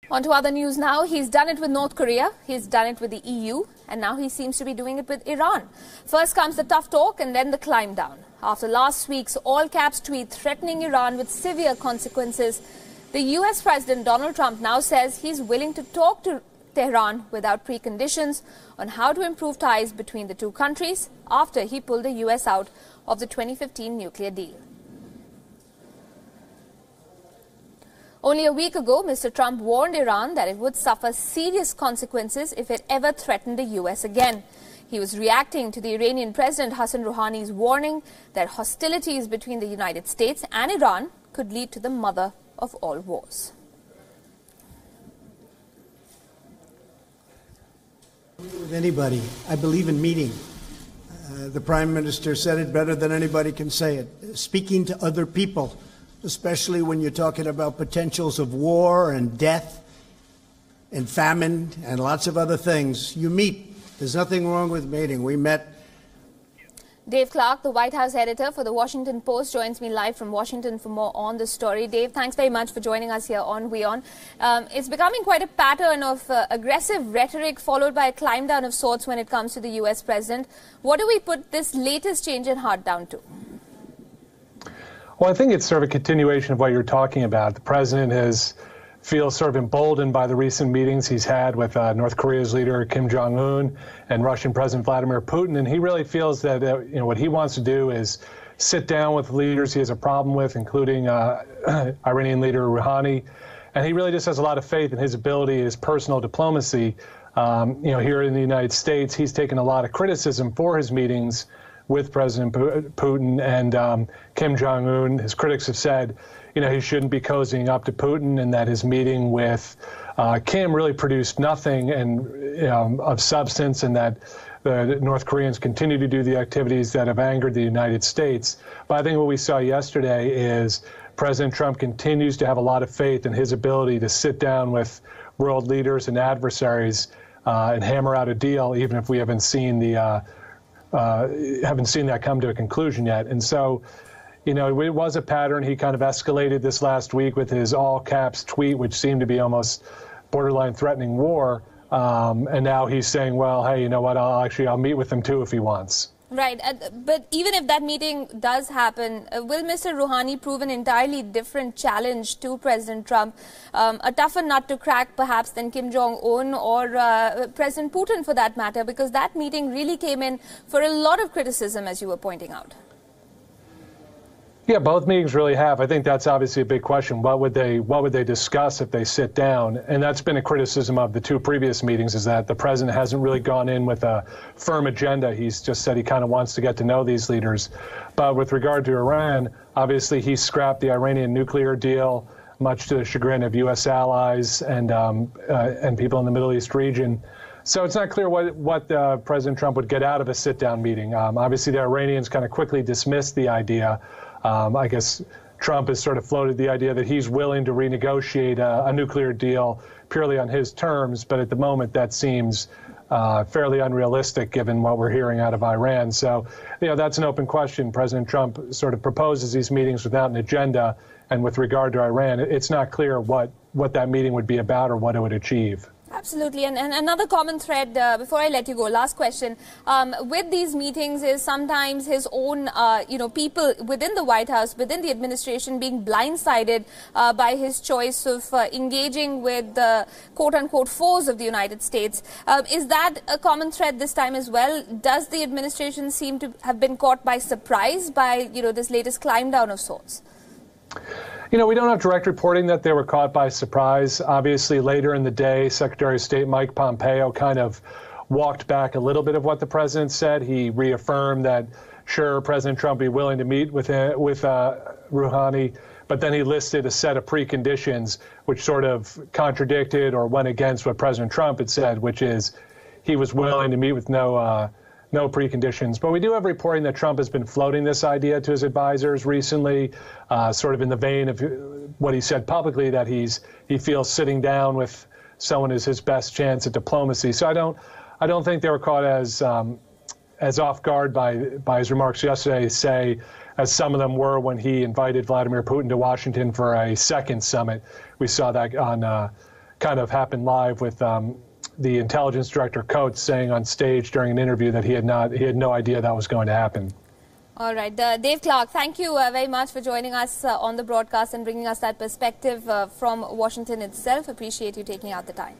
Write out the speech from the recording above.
On to other news now. He's done it with North Korea, he's done it with the EU, and now he seems to be doing it with Iran. First comes the tough talk and then the climb down. After last week's all-caps tweet threatening Iran with severe consequences, the US President Donald Trump now says he's willing to talk to Tehran without preconditions on how to improve ties between the two countries after he pulled the US out of the 2015 nuclear deal. Only a week ago, Mr. Trump warned Iran that it would suffer serious consequences if it ever threatened the US again. He was reacting to the Iranian President Hassan Rouhani's warning that hostilities between the United States and Iran could lead to the mother of all wars. With anybody, I believe in meeting. The Prime Minister said it better than anybody can say it. Speaking to other people, especially when you're talking about potentials of war and death and famine and lots of other things. You meet. There's nothing wrong with meeting. We met. Dave Clark, the White House editor for The Washington Post, joins me live from Washington for more on the story. Dave, thanks very much for joining us here on WION. It's becoming quite a pattern of aggressive rhetoric followed by a climb down of sorts when it comes to the US president. What do we put this latest change in heart down to? Well, I think it's sort of a continuation of what you're talking about. The president feels sort of emboldened by the recent meetings he's had with North Korea's leader Kim Jong-un and Russian President Vladimir Putin, and he really feels that what he wants to do is sit down with leaders he has a problem with, including Iranian leader Rouhani, and he really just has a lot of faith in his ability, his personal diplomacy. Here in the United States, he's taken a lot of criticism for his meetings with President Putin and Kim Jong-un. His critics have said, he shouldn't be cozying up to Putin, and that his meeting with Kim really produced nothing of substance, and that the North Koreans continue to do the activities that have angered the United States. But I think what we saw yesterday is President Trump continues to have a lot of faith in his ability to sit down with world leaders and adversaries and hammer out a deal, even if we haven't seen that come to a conclusion yet. And so, it was a pattern. He kind of escalated this last week with his all-caps tweet, which seemed to be almost borderline threatening war. And now he's saying, well, hey, you know what, I'll meet with him too if he wants. Right. But even if that meeting does happen, will Mr. Rouhani prove an entirely different challenge to President Trump, a tougher nut to crack perhaps than Kim Jong-un or President Putin for that matter, because that meeting really came in for a lot of criticism, as you were pointing out? Yeah, both meetings really have. I think that's obviously a big question. What would they discuss if they sit down? And that's been a criticism of the two previous meetings, is that the president hasn't really gone in with a firm agenda. He's just said he kind of wants to get to know these leaders. But with regard to Iran, obviously he scrapped the Iranian nuclear deal, much to the chagrin of U.S. allies and people in the Middle East region. So it's not clear what President Trump would get out of a sit-down meeting. Obviously, the Iranians kind of quickly dismissed the idea. I guess Trump has sort of floated the idea that he's willing to renegotiate a nuclear deal purely on his terms, but at the moment that seems fairly unrealistic given what we're hearing out of Iran. So, that's an open question. President Trump sort of proposes these meetings without an agenda, and with regard to Iran, it's not clear what that meeting would be about or what it would achieve. Absolutely. And another common thread, before I let you go, last question, with these meetings is sometimes his own, people within the White House, within the administration being blindsided by his choice of engaging with the quote-unquote foes of the United States. Is that a common thread this time as well? Does the administration seem to have been caught by surprise by, this latest climb down of sorts? We don't have direct reporting that they were caught by surprise. Obviously, later in the day, Secretary of State Mike Pompeo kind of walked back a little bit of what the president said. He reaffirmed that, sure, President Trump would be willing to meet with Rouhani, but then he listed a set of preconditions which sort of contradicted or went against what President Trump had said, which is he was willing to meet with no preconditions. But we do have reporting that Trump has been floating this idea to his advisors recently, sort of in the vein of what he said publicly, that he feels sitting down with someone is his best chance at diplomacy. So I don't think they were caught as off guard by his remarks yesterday, say, as some of them were when he invited Vladimir Putin to Washington for a second summit. We saw that on kind of happened live with the intelligence director Coates saying on stage during an interview that he had no idea that was going to happen. All right. Dave Clark, thank you very much for joining us on the broadcast and bringing us that perspective from Washington itself. Appreciate you taking out the time.